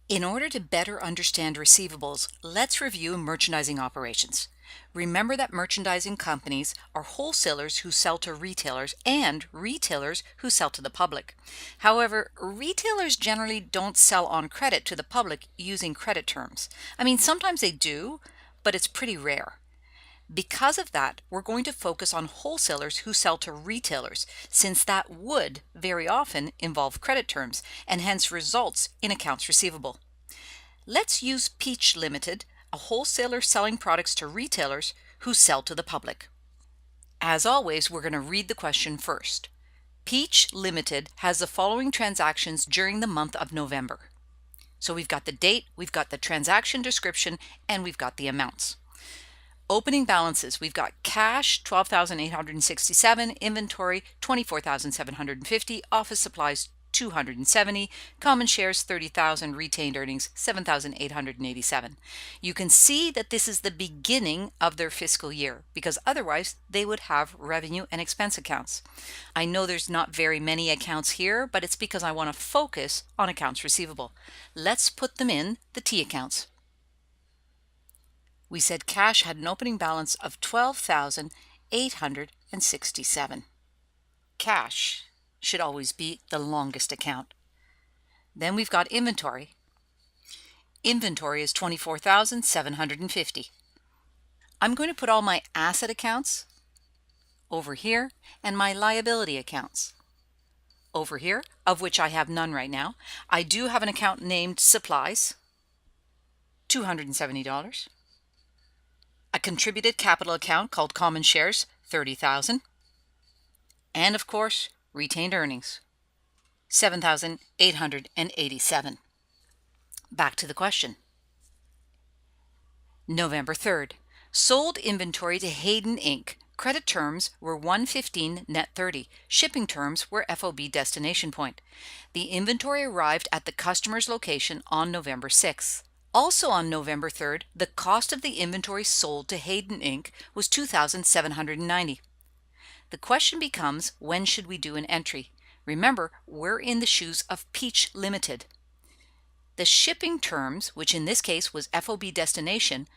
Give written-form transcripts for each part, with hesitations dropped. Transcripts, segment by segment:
In order to better understand receivables, let's review merchandising operations. Remember that merchandising companies are wholesalers who sell to retailers and retailers who sell to the public. However, retailers generally don't sell on credit to the public using credit terms. Sometimes they do, but it's pretty rare. Because of that, we're going to focus on wholesalers who sell to retailers, since that would very often involve credit terms and hence results in accounts receivable. Let's use Peach Limited, a wholesaler selling products to retailers who sell to the public. As always, we're going to read the question first. Peach Limited has the following transactions during the month of November. So we've got the date, we've got the transaction description, and we've got the amounts. Opening balances, we've got cash, $12,867, inventory, $24,750, office supplies, $270, common shares, $30,000, retained earnings, $7,887. You can see that this is the beginning of their fiscal year, because otherwise they would have revenue and expense accounts. I know there's not very many accounts here, but it's because I want to focus on accounts receivable. Let's put them in the T accounts. We said cash had an opening balance of $12,867. Cash should always be the longest account. Then we've got inventory. Inventory is $24,750. I'm going to put all my asset accounts over here and my liability accounts over here, of which I have none right now. I do have an account named supplies, $270. A contributed capital account called common shares, $30,000. And of course, retained earnings, $7,887. Back to the question. November 3rd, sold inventory to Hayden Inc. Credit terms were $115 net $30. Shipping terms were FOB destination point. The inventory arrived at the customer's location on November 6th. Also on November 3rd, the cost of the inventory sold to Hayden Inc. was $2,790. The question becomes, when should we do an entry? Remember, we're in the shoes of Peach Limited. The shipping terms, which in this case was FOB destination,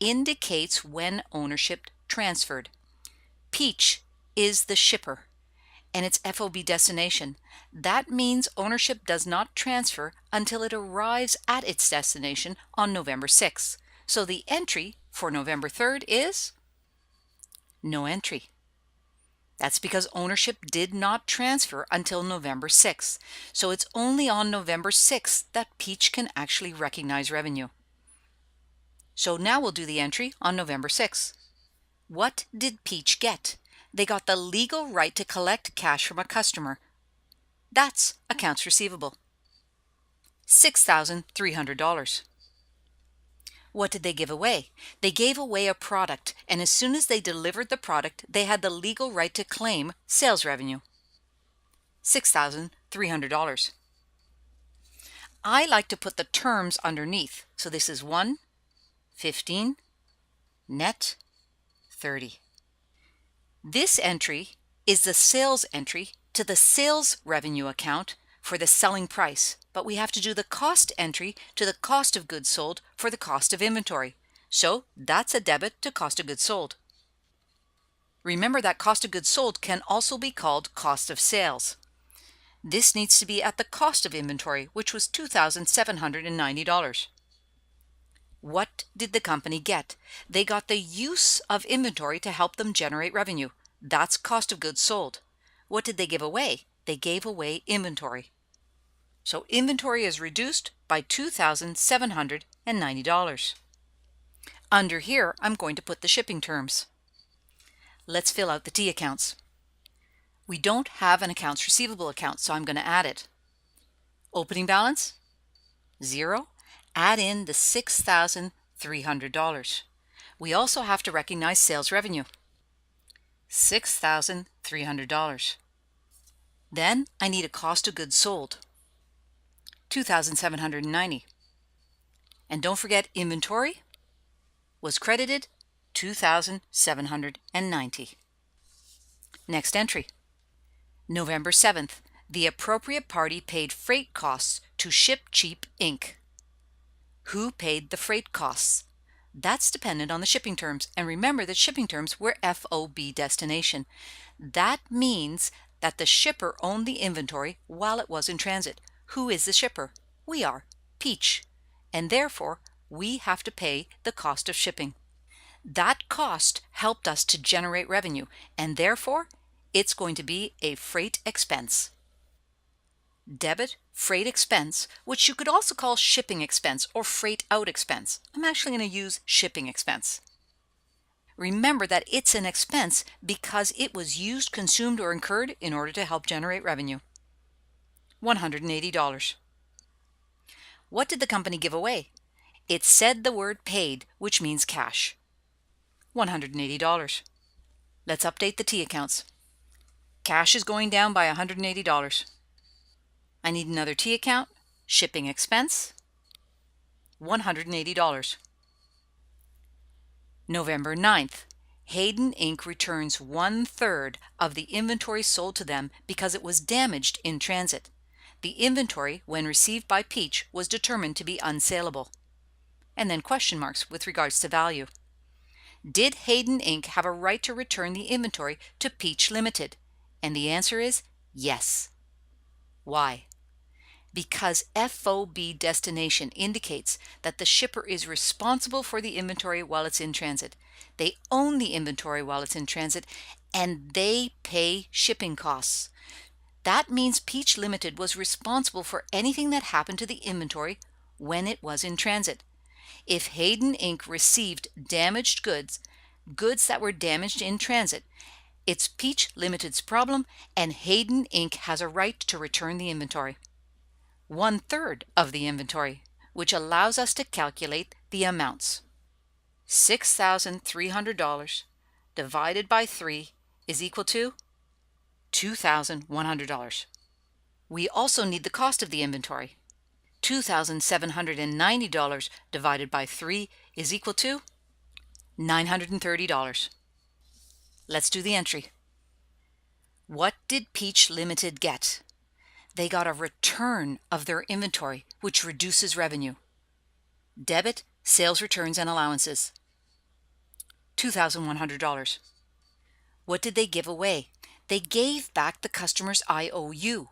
indicates when ownership transferred. Peach is the shipper, and it's FOB destination. That means ownership does not transfer until it arrives at its destination on November 6th. So the entry for November 3rd is no entry. That's because ownership did not transfer until November 6th. So it's only on November 6th that Peach can actually recognize revenue. So now we'll do the entry on November 6th. What did Peach get? They got the legal right to collect cash from a customer. That's accounts receivable. $6,300. What did they give away? They gave away a product, and as soon as they delivered the product, they had the legal right to claim sales revenue. $6,300. I like to put the terms underneath. So this is 115 net 30. This entry is the sales entry to the sales revenue account for the selling price, but we have to do the cost entry to the cost of goods sold for the cost of inventory. So that's a debit to cost of goods sold. Remember that cost of goods sold can also be called cost of sales. This needs to be at the cost of inventory, which was $2,790. What did the company get? They got the use of inventory to help them generate revenue. That's cost of goods sold. What did they give away? They gave away inventory. So inventory is reduced by $2,790. Under here, I'm going to put the shipping terms. Let's fill out the T accounts. We don't have an accounts receivable account, so I'm going to add it. Opening balance, 0. Add in the $6,300. We also have to recognize sales revenue, $6,300. Then I need a cost of goods sold, $2,790. And don't forget, inventory was credited $2,790. Next entry, November 7th. The appropriate party paid freight costs to Ship Cheap Inc. Who paid the freight costs? That's dependent on the shipping terms. And remember that shipping terms were FOB destination. That means that the shipper owned the inventory while it was in transit. Who is the shipper? We are, Peach. And therefore, we have to pay the cost of shipping. That cost helped us to generate revenue, and therefore, it's going to be a freight expense. Debit freight expense, which you could also call shipping expense or freight out expense. I'm actually going to use shipping expense. Remember that it's an expense because it was used, consumed, or incurred in order to help generate revenue. $180. What did the company give away? It said the word paid, which means cash. $180. Let's update the T accounts. Cash is going down by $180. I need another T account, shipping expense, $180. November 9th, Hayden Inc. returns 1/3 of the inventory sold to them because it was damaged in transit. The inventory, when received by Peach, was determined to be unsaleable. And then question marks with regards to value. Did Hayden Inc. have a right to return the inventory to Peach Limited? And the answer is yes. Why? Because FOB destination indicates that the shipper is responsible for the inventory while it's in transit. They own the inventory while it's in transit, and they pay shipping costs. That means Peach Limited was responsible for anything that happened to the inventory when it was in transit. If Hayden Inc. received damaged goods that were damaged in transit, it's Peach Limited's problem, and Hayden Inc. has a right to return the inventory. 1/3 of the inventory, which allows us to calculate the amounts. $6,300 divided by 3 is equal to $2,100. We also need the cost of the inventory. $2,790 divided by 3 is equal to $930. Let's do the entry. What did Peach Limited get? They got a return of their inventory, which reduces revenue. Debit, sales returns and allowances. $2,100. What did they give away? They gave back the customer's IOU,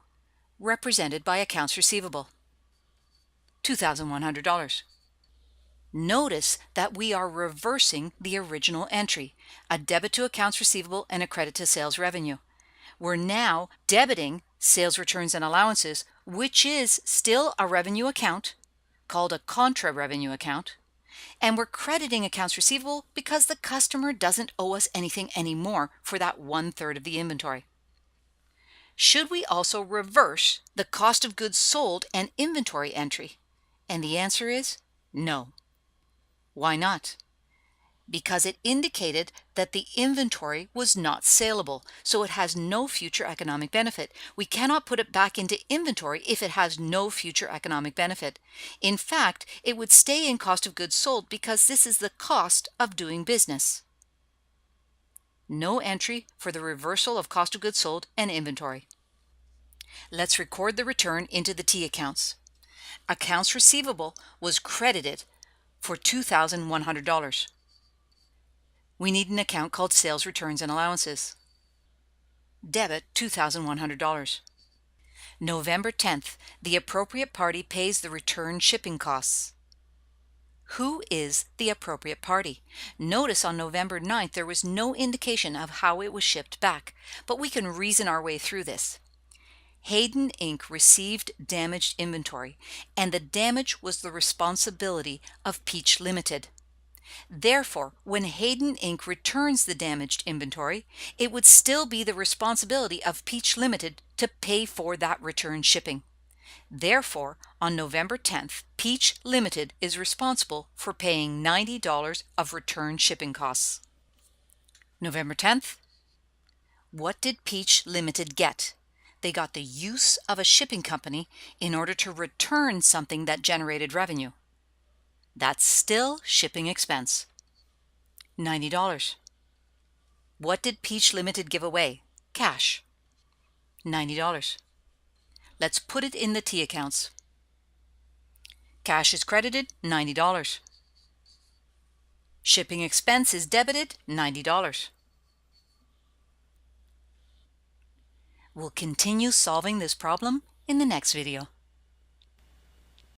represented by accounts receivable. $2,100. Notice that we are reversing the original entry, a debit to accounts receivable and a credit to sales revenue. We're now debiting sales returns and allowances, which is still a revenue account called a contra revenue account, and we're crediting accounts receivable because the customer doesn't owe us anything anymore for that 1/3 of the inventory. Should we also reverse the cost of goods sold and inventory entry? And the answer is no. Why not? Because it indicated that the inventory was not saleable, so it has no future economic benefit. We cannot put it back into inventory if it has no future economic benefit. In fact, it would stay in cost of goods sold because this is the cost of doing business. No entry for the reversal of cost of goods sold and inventory. Let's record the return into the T accounts. Accounts receivable was credited for $2,100. We need an account called sales returns and allowances. Debit $2,100. November 10th, the appropriate party pays the return shipping costs. Who is the appropriate party? Notice on November 9th there was no indication of how it was shipped back, but we can reason our way through this. Hayden Inc. received damaged inventory, and the damage was the responsibility of Peach Limited. Therefore, when Hayden Inc. returns the damaged inventory, it would still be the responsibility of Peach Limited to pay for that return shipping. Therefore, on November 10th, Peach Limited is responsible for paying $90 of return shipping costs. November 10th, what did Peach Limited get? They got the use of a shipping company in order to return something that generated revenue. That's still shipping expense. $90. What did Peach Limited give away? Cash. $90. Let's put it in the T accounts. Cash is credited, $90. Shipping expense is debited, $90. We'll continue solving this problem in the next video.